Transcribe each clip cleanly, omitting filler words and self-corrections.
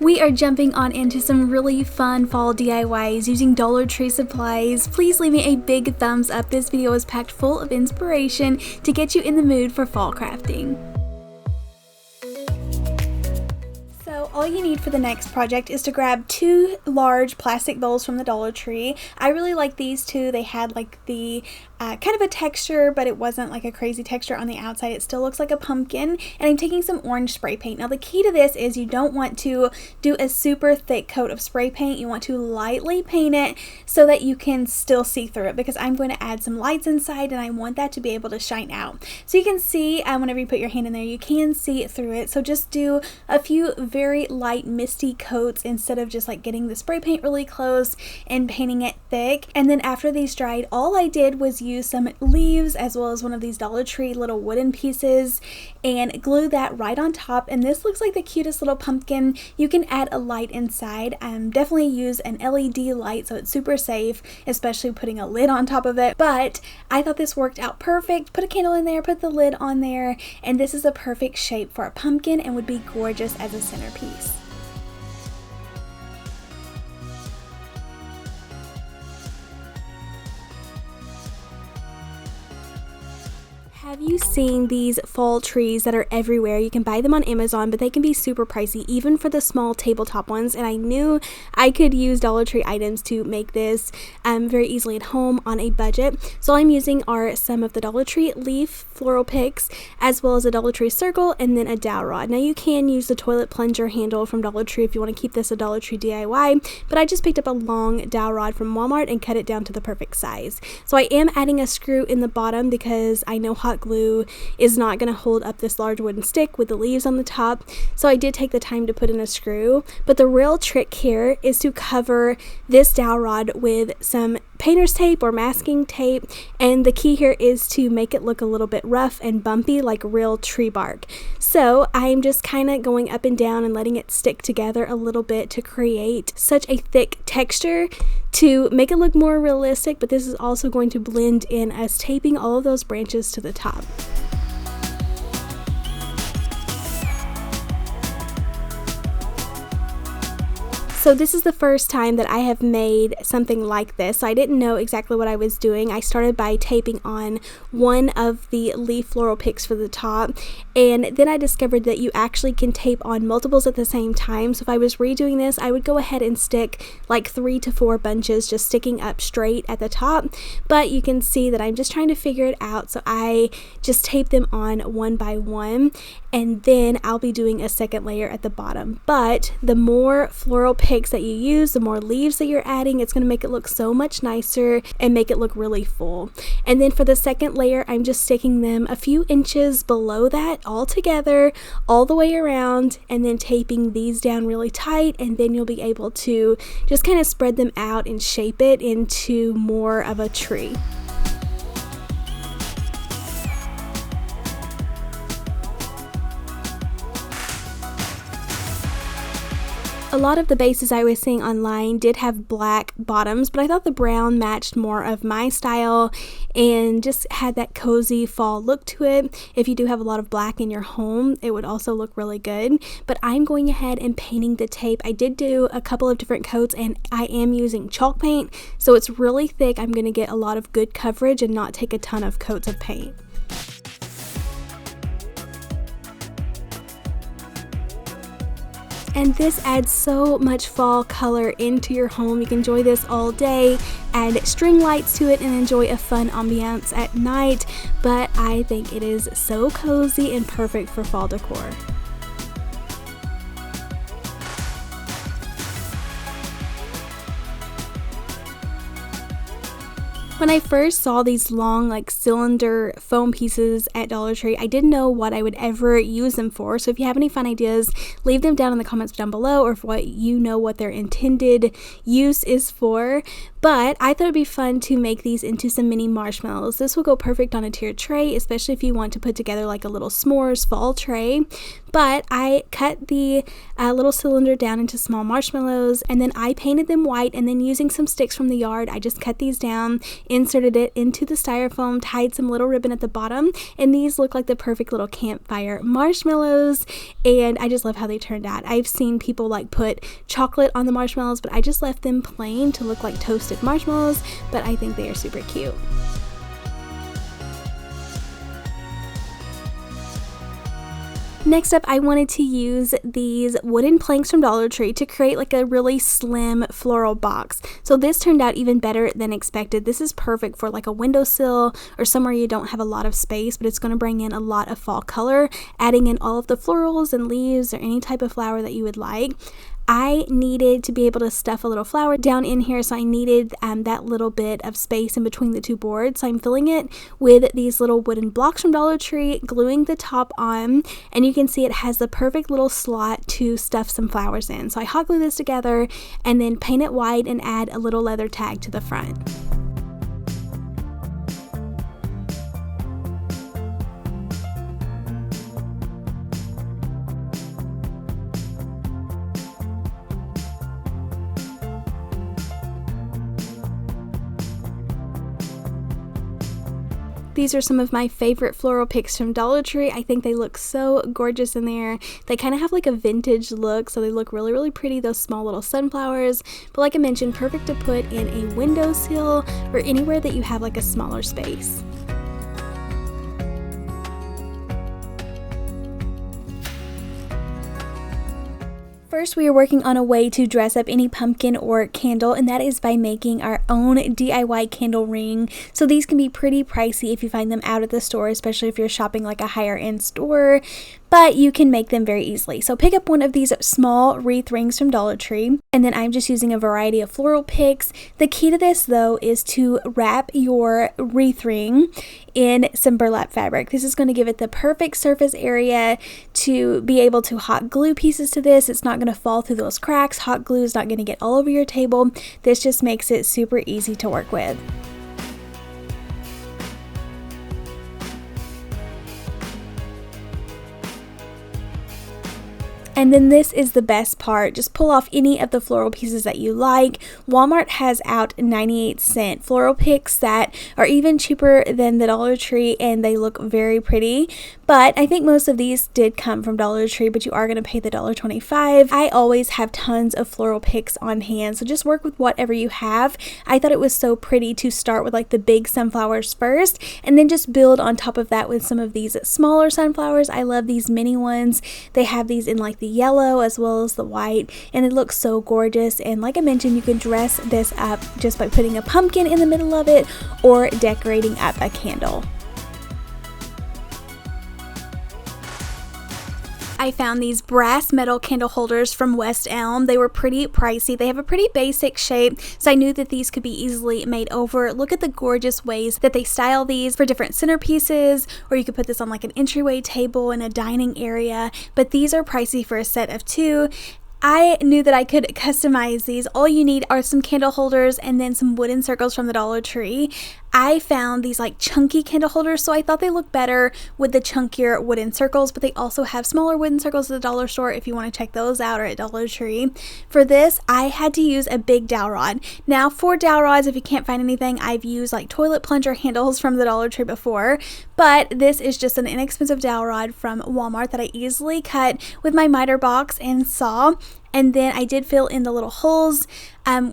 We are jumping on into some really fun fall DIYs using Dollar Tree supplies. Please leave me a big thumbs up. This video is packed full of inspiration to get you in the mood for fall crafting. So all you need for the next project is to grab 2 large plastic bowls from the Dollar Tree. I really like these two. They had like the kind of a texture, but it wasn't like a crazy texture on the outside. It still looks like a pumpkin, and I'm taking some orange spray paint. Now the key to this is you don't want to do a super thick coat of spray paint. You want to lightly paint it so that you can still see through it, because I'm going to add some lights inside and I want that to be able to shine out. So you can see whenever you put your hand in there, you can see through it. So just do a few very light misty coats instead of just like getting the spray paint really close and painting it thick. And then after these dried, all I did was use some leaves as well as one of these Dollar Tree little wooden pieces and glue that right on top, and this looks like the cutest little pumpkin. You can add a light inside. Definitely use an LED light so it's super safe, especially putting a lid on top of it, but I thought this worked out perfect. Put a candle in there, put the lid on there, and this is a perfect shape for a pumpkin and would be gorgeous as a centerpiece. Have you seen these fall trees that are everywhere? You can buy them on Amazon, but they can be super pricey, even for the small tabletop ones. And I knew I could use Dollar Tree items to make this very easily at home on a budget. So all I'm using are some of the Dollar Tree leaf floral picks, as well as a Dollar Tree circle, and then a dowel rod. Now you can use the toilet plunger handle from Dollar Tree if you want to keep this a Dollar Tree DIY, but I just picked up a long dowel rod from Walmart and cut it down to the perfect size. So I am adding a screw in the bottom because I know hot glue is not going to hold up this large wooden stick with the leaves on the top, so I did take the time to put in a screw. But the real trick here is to cover this dowel rod with some painter's tape or masking tape, and the key here is to make it look a little bit rough and bumpy like real tree bark. So I'm just kind of going up and down and letting it stick together a little bit to create such a thick texture to make it look more realistic, but this is also going to blend in as taping all of those branches to the top. So this is the first time that I have made something like this. So I didn't know exactly what I was doing. I started by taping on one of the leaf floral picks for the top, and then I discovered that you actually can tape on multiples at the same time. So if I was redoing this, I would go ahead and stick like 3 to 4 bunches just sticking up straight at the top, but you can see that I'm just trying to figure it out. So I just tape them on one by one, and then I'll be doing a second layer at the bottom. But the more floral picks that you use, the more leaves that you're adding, it's going to make it look so much nicer and make it look really full. And then for the second layer, I'm just sticking them a few inches below that all together, all the way around, and then taping these down really tight, and then you'll be able to just kind of spread them out and shape it into more of a tree. A lot of the bases I was seeing online did have black bottoms, but I thought the brown matched more of my style and just had that cozy fall look to it. If you do have a lot of black in your home, it would also look really good. But I'm going ahead and painting the tape. I did do a couple of different coats, and I am using chalk paint, so it's really thick. I'm going to get a lot of good coverage and not take a ton of coats of paint. And this adds so much fall color into your home. You can enjoy this all day, add string lights to it, and enjoy a fun ambiance at night. But I think it is so cozy and perfect for fall decor. When I first saw these long like cylinder foam pieces at Dollar Tree, I didn't know what I would ever use them for. So if you have any fun ideas, leave them down in the comments down below, or if you know what their intended use is for. But I thought it'd be fun to make these into some mini marshmallows. This will go perfect on a tiered tray, especially if you want to put together like a little s'mores fall tray. but I cut the little cylinder down into small marshmallows, and then I painted them white, and then using some sticks from the yard, I just cut these down, inserted it into the styrofoam, tied some little ribbon at the bottom, and these look like the perfect little campfire marshmallows, and I just love how they turned out. I've seen people like put chocolate on the marshmallows, but I just left them plain to look like toasted marshmallows, but I think they are super cute. Next up, I wanted to use these wooden planks from Dollar Tree to create like a really slim floral box. So this turned out even better than expected. This is perfect for like a windowsill or somewhere you don't have a lot of space, but it's going to bring in a lot of fall color, adding in all of the florals and leaves or any type of flower that you would like. I needed to be able to stuff a little flower down in here, so I needed that little bit of space in between the two boards. So I'm filling it with these little wooden blocks from Dollar Tree, gluing the top on, and you can see it has the perfect little slot to stuff some flowers in. So I hot glue this together and then paint it white and add a little leather tag to the front. These are some of my favorite floral picks from Dollar Tree. I think they look so gorgeous in there. They kind of have like a vintage look, so they look really, really pretty, those small little sunflowers. But like I mentioned, perfect to put in a windowsill or anywhere that you have like a smaller space. First, we are working on a way to dress up any pumpkin or candle, and that is by making our own DIY candle ring. So these can be pretty pricey if you find them out at the store, especially if you're shopping like a higher end store, but you can make them very easily. So pick up one of these small wreath rings from Dollar Tree, and then I'm just using a variety of floral picks. The key to this though is to wrap your wreath ring in some burlap fabric. This is going to give it the perfect surface area to be able to hot glue pieces to this. It's not going to fall through those cracks. Hot glue is not going to get all over your table. This just makes it super easy to work with. And then this is the best part. Just pull off any of the floral pieces that you like. Walmart has out 98-cent floral picks that are even cheaper than the Dollar Tree, and they look very pretty. But I think most of these did come from Dollar Tree, but you are going to pay the $1.25. I always have tons of floral picks on hand, so just work with whatever you have. I thought it was so pretty to start with like the big sunflowers first, and then just build on top of that with some of these smaller sunflowers. I love these mini ones. They have these in like the yellow as well as the white, and it looks so gorgeous. And like I mentioned, you can dress this up just by putting a pumpkin in the middle of it or decorating up a candle. I found these brass metal candle holders from West Elm. They were pretty pricey. They have a pretty basic shape, so I knew that these could be easily made over. Look at the gorgeous ways that they style these for different centerpieces, or you could put this on like an entryway table in a dining area, but these are pricey for a set of 2. I knew that I could customize these. All you need are some candle holders and then some wooden circles from the Dollar Tree. I found these like chunky candle holders, so I thought they looked better with the chunkier wooden circles, but they also have smaller wooden circles at the dollar store if you want to check those out, or at Dollar Tree. For this, I had to use a big dowel rod. Now for dowel rods, if you can't find anything, I've used like toilet plunger handles from the Dollar Tree before, but this is just an inexpensive dowel rod from Walmart that I easily cut with my miter box and saw. And then I did fill in the little holes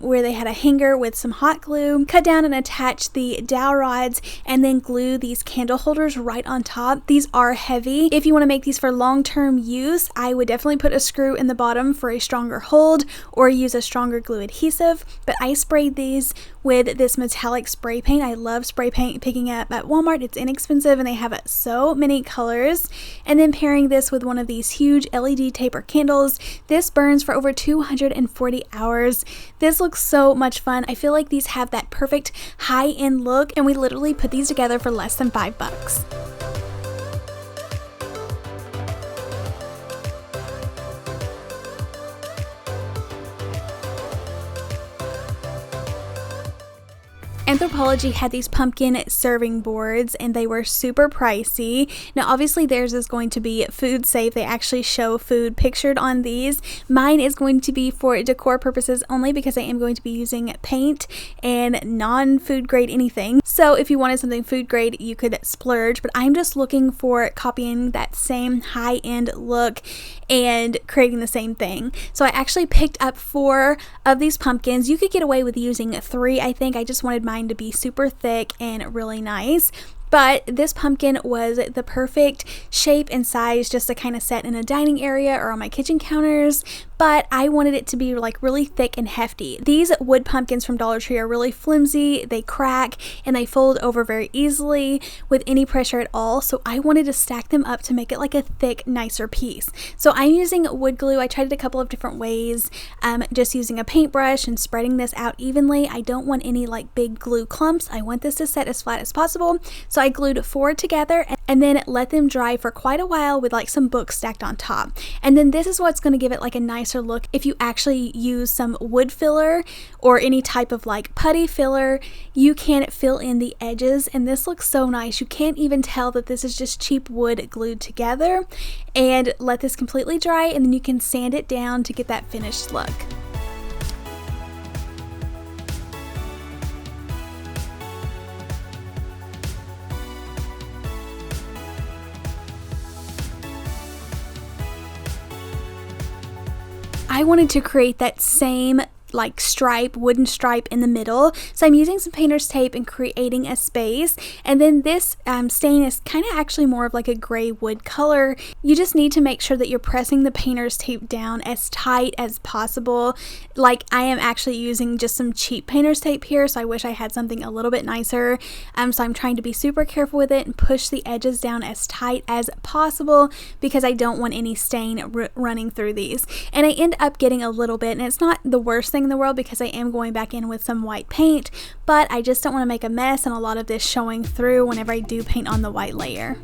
where they had a hanger with some hot glue, cut down and attach the dowel rods, and then glue these candle holders right on top. These are heavy. If you want to make these for long-term use, I would definitely put a screw in the bottom for a stronger hold, or use a stronger glue adhesive. But I sprayed these with this metallic spray paint. I love spray paint picking up at Walmart. It's inexpensive and they have so many colors. And then pairing this with one of these huge LED taper candles. This burns for over 240 hours. This looks so much fun. I feel like these have that perfect high-end look, and we literally put these together for less than $5. Anthropologie had these pumpkin serving boards and they were super pricey. Now obviously theirs is going to be food safe. They actually show food pictured on these. Mine is going to be for decor purposes only because I am going to be using paint and non-food grade anything. So if you wanted something food grade, you could splurge, but I'm just looking for copying that same high-end look and creating the same thing. So I actually picked up 4 of these pumpkins. You could get away with using 3, I think. I just wanted mine to be super thick and really nice. But this pumpkin was the perfect shape and size just to kind of set in a dining area or on my kitchen counters. But I wanted it to be like really thick and hefty. These wood pumpkins from Dollar Tree are really flimsy, they crack, and they fold over very easily with any pressure at all. So I wanted to stack them up to make it like a thick, nicer piece. So I'm using wood glue. I tried it a couple of different ways, just using a paintbrush and spreading this out evenly. I don't want any like big glue clumps. I want this to set as flat as possible. So I glued 4 together and then let them dry for quite a while with like some books stacked on top. And then this is what's going to give it like a nicer look if you actually use some wood filler or any type of like putty filler. You can fill in the edges and this looks so nice. You can't even tell that this is just cheap wood glued together. And let this completely dry and then you can sand it down to get that finished look. I wanted to create that same like stripe, wooden stripe in the middle. So I'm using some painter's tape and creating a space. And then this stain is kind of actually more of like a gray wood color. You just need to make sure that you're pressing the painter's tape down as tight as possible. Like I am actually using just some cheap painter's tape here, so I wish I had something a little bit nicer. So I'm trying to be super careful with it and push the edges down as tight as possible because I don't want any stain running through these. And I end up getting a little bit, and it's not the worst thing in the world because I am going back in with some white paint, but I just don't want to make a mess and a lot of this showing through whenever I do paint on the white layer.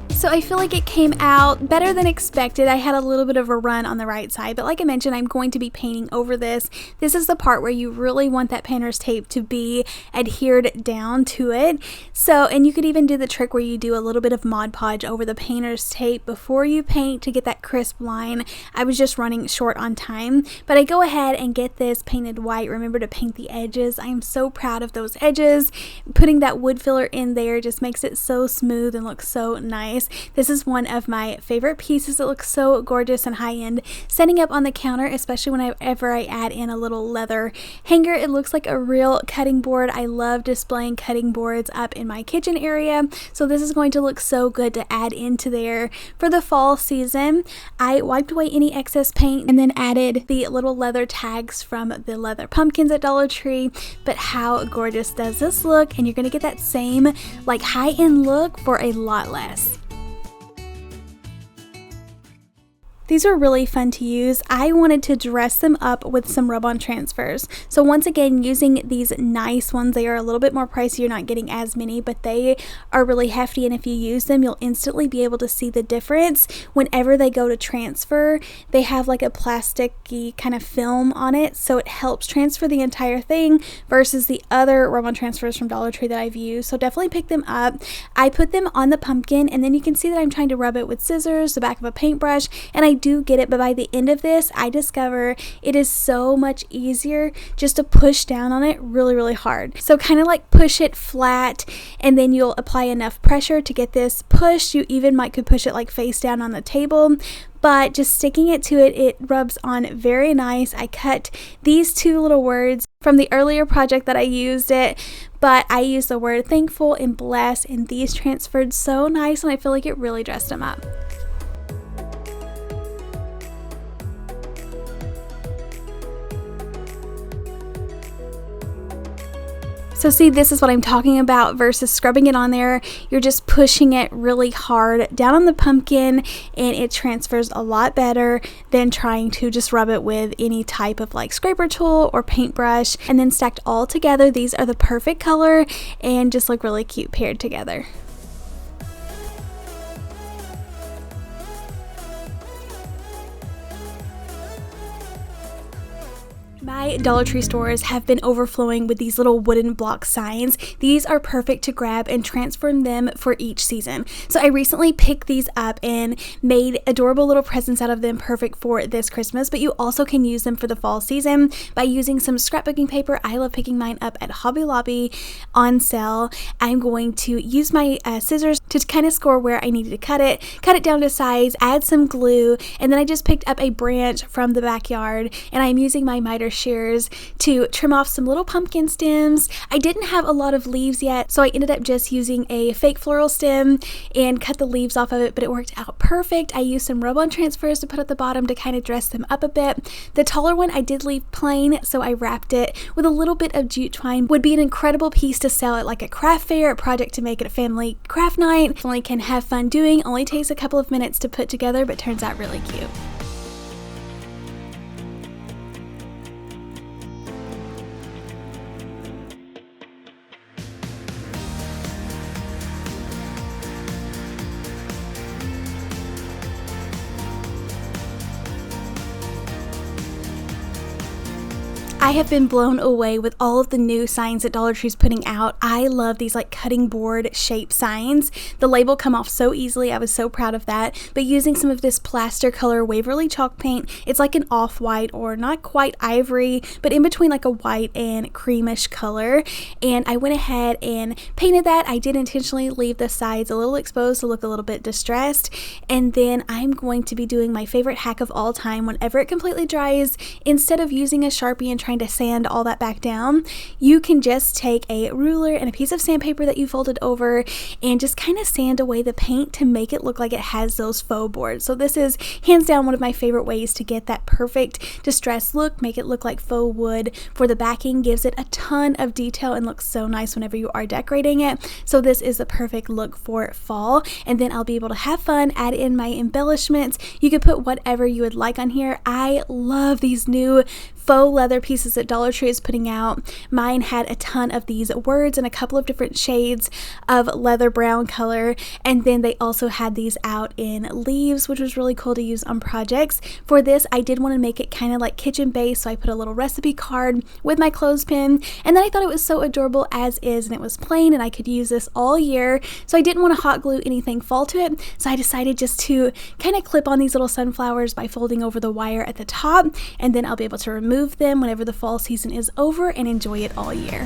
So I feel like it came out better than expected. I had a little bit of a run on the right side, but like I mentioned, I'm going to be painting over this. This is the part where you really want that painter's tape to be adhered down to it. So, and you could even do the trick where you do a little bit of Mod Podge over the painter's tape before you paint to get that crisp line. I was just running short on time, but I go ahead and get this painted white. Remember to paint the edges. I am so proud of those edges. Putting that wood filler in there just makes it so smooth and looks so nice. This is one of my favorite pieces. It looks so gorgeous and high-end. Setting up on the counter, especially whenever I add in a little leather hanger, it looks like a real cutting board. I love displaying cutting boards up in my kitchen area, so this is going to look so good to add into there for the fall season. I wiped away any excess paint and then added the little leather tags from the leather pumpkins at Dollar Tree. But how gorgeous does this look? And you're going to get that same like high-end look for a lot less. These are really fun to use. I wanted to dress them up with some rub-on transfers. So once again, using these nice ones, they are a little bit more pricey. You're not getting as many, but they are really hefty. And if you use them, you'll instantly be able to see the difference. Whenever they go to transfer, they have like a plasticky kind of film on it. So it helps transfer the entire thing versus the other rub-on transfers from Dollar Tree that I've used. So definitely pick them up. I put them on the pumpkin, and then you can see that I'm trying to rub it with scissors, the back of a paintbrush, and I do get it, but by the end of this I discover it is so much easier just to push down on it really hard. So kind of like push it flat, and then you'll apply enough pressure to get this pushed. You even could push it like face down on the table, but just sticking it to it, it rubs on very nice. I cut these 2 little words from the earlier project that I used it, but I used the word thankful and blessed, and these transferred so nice, and I feel like it really dressed them up. So see, this is what I'm talking about versus scrubbing it on there. You're just pushing it really hard down on the pumpkin, and it transfers a lot better than trying to just rub it with any type of like scraper tool or paintbrush. And then stacked all together, these are the perfect color and just look really cute paired together. My Dollar Tree stores have been overflowing with these little wooden block signs. These are perfect to grab and transform them for each season. So I recently picked these up and made adorable little presents out of them, perfect for this Christmas, but you also can use them for the fall season by using some scrapbooking paper. I love picking mine up at Hobby Lobby on sale. I'm going to use my scissors to kind of score where I needed to cut it down to size, add some glue, and then I just picked up a branch from the backyard and I'm using my miter shears to trim off some little pumpkin stems. I didn't have a lot of leaves yet, so I ended up just using a fake floral stem and cut the leaves off of it, but it worked out perfect. I used some rub-on transfers to put at the bottom to kind of dress them up a bit. The taller one I did leave plain, so I wrapped it with a little bit of jute twine. Would be an incredible piece to sell at like a craft fair, a project to make at a family craft night. Family can have fun doing. Only takes a couple of minutes to put together, but turns out really cute. I have been blown away with all of the new signs that Dollar Tree's putting out. I love these like cutting board shape signs. The label come off so easily. I was so proud of that. But using some of this plaster color Waverly chalk paint, it's like an off-white or not quite ivory, but in between like a white and creamish color. And I went ahead and painted that. I did intentionally leave the sides a little exposed to look a little bit distressed. And then I'm going to be doing my favorite hack of all time. Whenever it completely dries, instead of using a Sharpie and trying to sand all that back down, you can just take a ruler and a piece of sandpaper that you folded over and just kind of sand away the paint to make it look like it has those faux boards. So this is hands down one of my favorite ways to get that perfect distressed look, make it look like faux wood for the backing, gives it a ton of detail and looks so nice whenever you are decorating it. So this is the perfect look for fall, and then I'll be able to have fun, add in my embellishments. You can put whatever you would like on here. I love these new faux leather pieces that Dollar Tree is putting out. Mine had a ton of these words in a couple of different shades of leather brown color, and then they also had these out in leaves, which was really cool to use on projects. For this, I did want to make it kind of like kitchen based, so I put a little recipe card with my clothespin, and then I thought it was so adorable as is, and it was plain and I could use this all year, so I didn't want to hot glue anything fall to it, so I decided just to kind of clip on these little sunflowers by folding over the wire at the top, and then I'll be able to remove them whenever the fall season is over and enjoy it all year.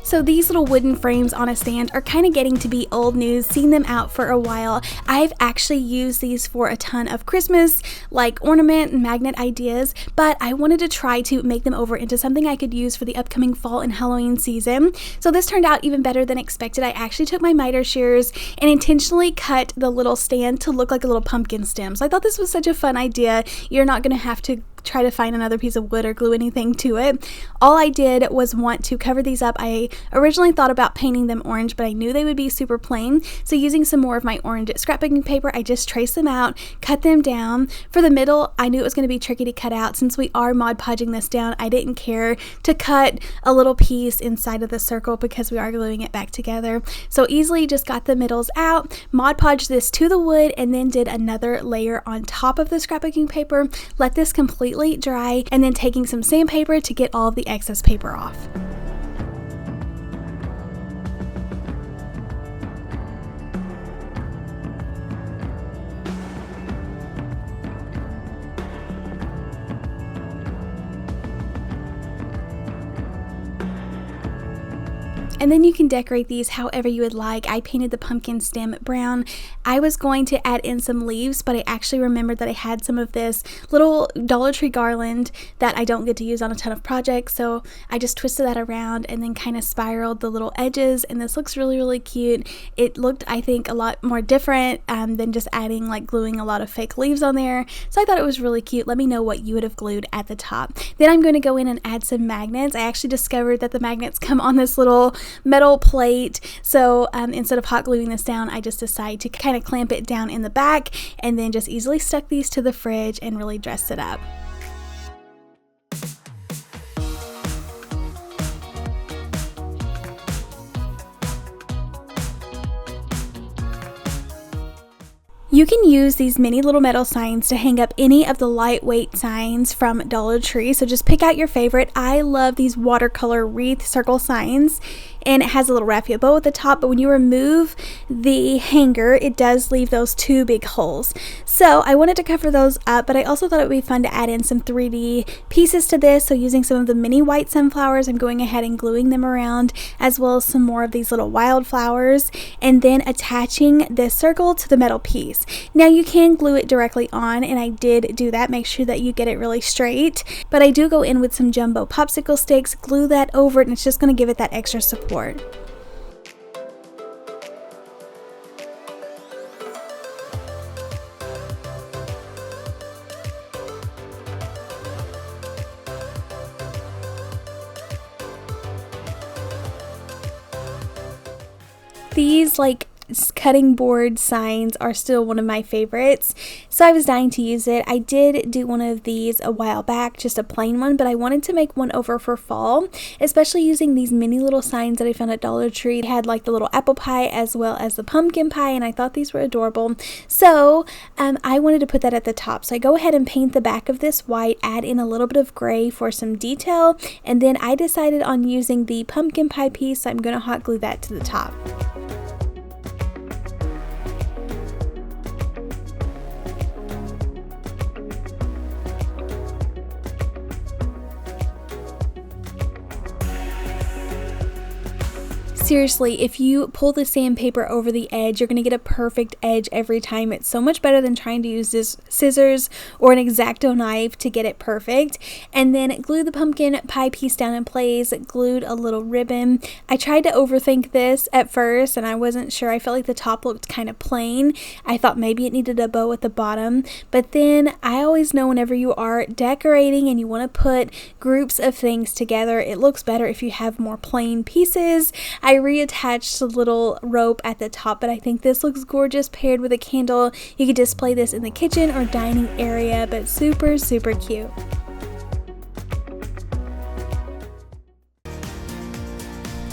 So these little wooden frames on a stand are kind of getting to be old news, seen them out for a while. I've actually used these for a ton of Christmas, like ornament and magnet ideas, but I wanted to try to make them over into something I could use for the upcoming fall and Halloween season. So this turned out even better than expected. I actually took my miter shears and intentionally cut the little stand to look like a little pumpkin stem. So I thought this was such a fun idea. You're not going to have to try to find another piece of wood or glue anything to it. All I did was want to cover these up. I originally thought about painting them orange, but I knew they would be super plain. So using some more of my orange scrapbooking paper, I just traced them out, cut them down. For the middle, I knew it was going to be tricky to cut out. Since we are Mod Podging this down, I didn't care to cut a little piece inside of the circle because we are gluing it back together. So easily just got the middles out, Mod Podged this to the wood, and then did another layer on top of the scrapbooking paper. Let this completely dry, and then taking some sandpaper to get all of the excess paper off. And then you can decorate these however you would like. I painted the pumpkin stem brown. I was going to add in some leaves, but I actually remembered that I had some of this little Dollar Tree garland that I don't get to use on a ton of projects, so I just twisted that around and then kind of spiraled the little edges, and this looks really, really cute. It looked, I think, a lot more different than just adding, like, gluing a lot of fake leaves on there, so I thought it was really cute. Let me know what you would have glued at the top. Then I'm going to go in and add some magnets. I actually discovered that the magnets come on this little metal plate, so instead of hot gluing this down, I just decided to kind of clamp it down in the back and then just easily stuck these to the fridge and really dressed it up. You can use these mini little metal signs to hang up any of the lightweight signs from Dollar Tree. So just pick out your favorite. I love these watercolor wreath circle signs, and it has a little raffia bow at the top, but when you remove the hanger, it does leave those two big holes. So I wanted to cover those up, but I also thought it would be fun to add in some 3D pieces to this. So using some of the mini white sunflowers, I'm going ahead and gluing them around, as well as some more of these little wildflowers, and then attaching this circle to the metal piece. Now you can glue it directly on, and I did do that. Make sure that you get it really straight, but I do go in with some jumbo popsicle sticks, glue that over it, and it's just going to give it that extra support. These cutting board signs are still one of my favorites, so I was dying to use it. I did do one of these a while back, just a plain one, but I wanted to make one over for fall, especially using these mini little signs that I found at Dollar Tree. They had like the little apple pie as well as the pumpkin pie, and I thought these were adorable, so I wanted to put that at the top. So I go ahead and paint the back of this white, add in a little bit of gray for some detail, and then I decided on using the pumpkin pie piece, so I'm going to hot glue that to the top. Seriously, if you pull the sandpaper over the edge, you're going to get a perfect edge every time. It's so much better than trying to use this scissors or an X-Acto knife to get it perfect. And then glue the pumpkin pie piece down in place, glued a little ribbon. I tried to overthink this at first, and I wasn't sure. I felt like the top looked kind of plain. I thought maybe it needed a bow at the bottom, but then I always know whenever you are decorating and you want to put groups of things together, it looks better if you have more plain pieces. I reattached the little rope at the top, but I think this looks gorgeous paired with a candle. You could display this in the kitchen or dining area, but super, super cute.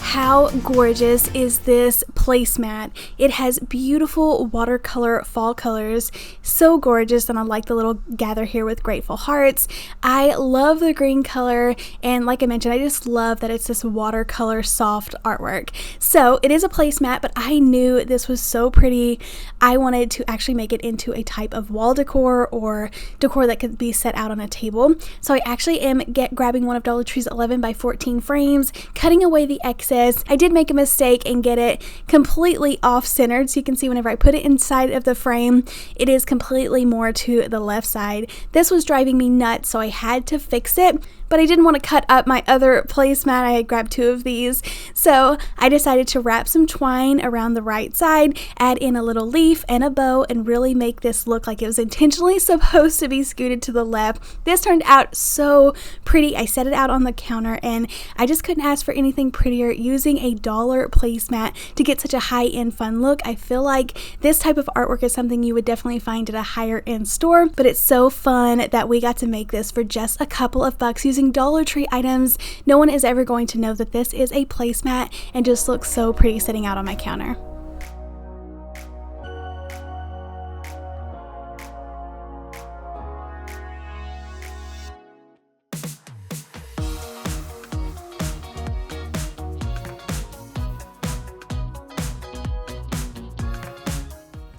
How gorgeous is this placemat? It has beautiful watercolor fall colors, so gorgeous, and I like the little gather here with grateful hearts. I love the green color, and like I mentioned, I just love that it's this watercolor soft artwork. So it is a placemat, but I knew this was so pretty. I wanted to actually make it into a type of wall decor or decor that could be set out on a table. So I actually am grabbing one of Dollar Tree's 11 by 14 frames, cutting away the excess. I did make a mistake and get it completely off-centered, so you can see whenever I put it inside of the frame, it is completely more to the left side. This was driving me nuts, so I had to fix it, but I didn't want to cut up my other placemat. I had grabbed two of these, so I decided to wrap some twine around the right side, add in a little leaf and a bow, and really make this look like it was intentionally supposed to be scooted to the left. This turned out so pretty. I set it out on the counter, and I just couldn't ask for anything prettier. Using a dollar placemat to get such a high-end fun look, I feel like this type of artwork is something you would definitely find at a higher-end store, but it's so fun that we got to make this for just a couple of bucks using Dollar Tree items. No one is ever going to know that this is a placemat, and just looks so pretty sitting out on my counter.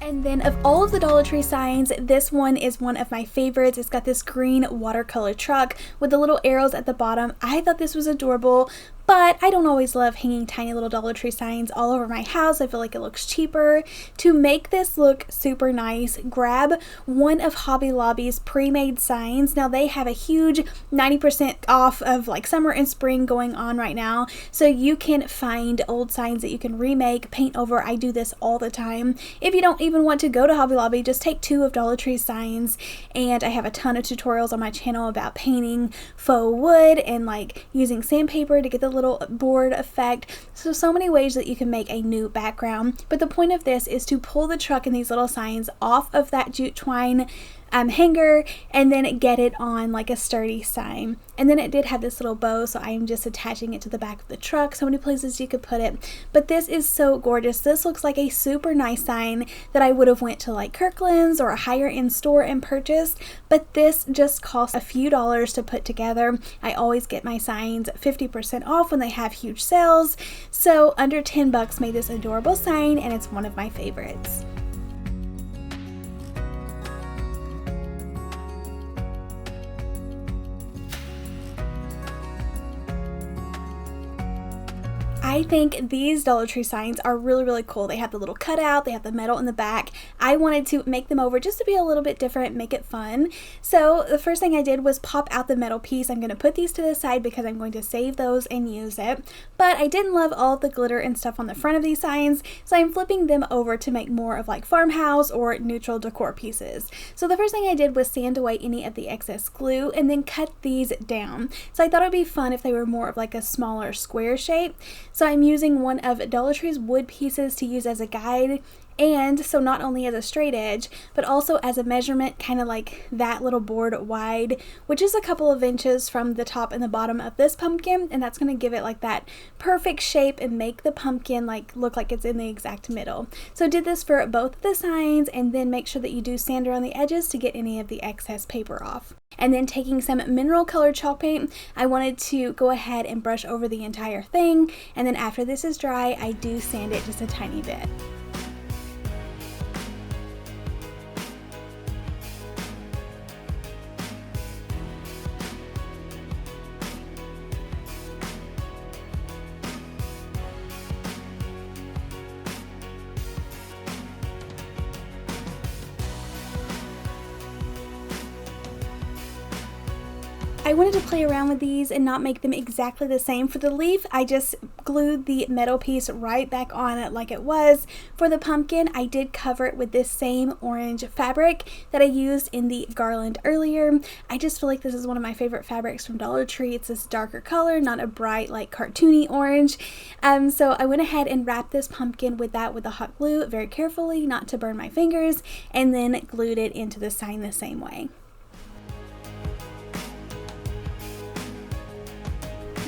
And then of all of the Dollar Tree signs, this one is one of my favorites. It's got this green watercolor truck with the little arrows at the bottom. I thought this was adorable, but I don't always love hanging tiny little Dollar Tree signs all over my house. I feel like it looks cheaper. To make this look super nice, grab one of Hobby Lobby's pre-made signs. Now they have a huge 90% off of like summer and spring going on right now, so you can find old signs that you can remake, paint over. I do this all the time. If you don't even want to go to Hobby Lobby, just take two of Dollar Tree signs, and I have a ton of tutorials on my channel about painting faux wood and like using sandpaper to get the little board effect. So many ways that you can make a new background, but the point of this is to pull the truck and these little signs off of that jute twine hanger and then get it on like a sturdy sign. And then it did have this little bow, so I am just attaching it to the back of the truck. So many places you could put it, but this is so gorgeous. This looks like a super nice sign that I would have went to like Kirkland's or a higher end store and purchased, but this just costs a few dollars to put together. I always get my signs 50% off when they have huge sales, so under 10 bucks made this adorable sign, and it's one of my favorites. I think these Dollar Tree signs are really cool. They have the little cutout, they have the metal in the back. I wanted to make them over just to be a little bit different, make it fun. So the first thing I did was pop out the metal piece. I'm going to put these to the side because I'm going to save those and use it. But I didn't love all the glitter and stuff on the front of these signs, so I'm flipping them over to make more of like farmhouse or neutral decor pieces. So the first thing I did was sand away any of the excess glue and then cut these down. So I thought it would be fun if they were more of like a smaller square shape. So I'm using one of Dollar Tree's wood pieces to use as a guide, and so not only as a straight edge but also as a measurement, kind of like that little board wide, which is a couple of inches from the top and the bottom of this pumpkin, and that's going to give it like that perfect shape and make the pumpkin like look like it's in the exact middle. So I did this for both of the signs, and then make sure that you do sand around the edges to get any of the excess paper off. And then taking some mineral colored chalk paint, I wanted to go ahead and brush over the entire thing, and then after this is dry, I do sand it just a tiny bit. I wanted to play around with these and not make them exactly the same. For the leaf, I just glued the metal piece right back on it like it was. For the pumpkin, I did cover it with this same orange fabric that I used in the garland earlier. I just feel like this is one of my favorite fabrics from Dollar Tree. It's this darker color, not a bright like cartoony orange. So I went ahead and wrapped this pumpkin with that with the hot glue very carefully, not to burn my fingers, and then glued it into the sign the same way.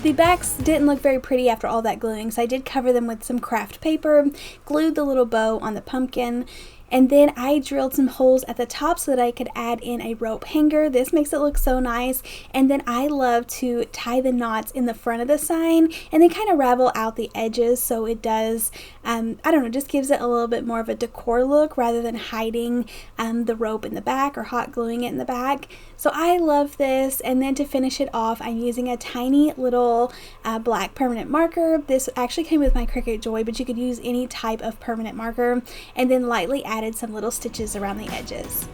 The backs didn't look very pretty after all that gluing, so I did cover them with some craft paper, glued the little bow on the pumpkin, and then I drilled some holes at the top so that I could add in a rope hanger. This makes it look so nice. And then I love to tie the knots in the front of the sign and then kind of ravel out the edges so it does, I don't know, just gives it a little bit more of a decor look rather than hiding the rope in the back or hot gluing it in the back. So I love this. And then to finish it off, I'm using a tiny little black permanent marker. This actually came with my Cricut Joy, but you could use any type of permanent marker, and then lightly added some little stitches around the edges.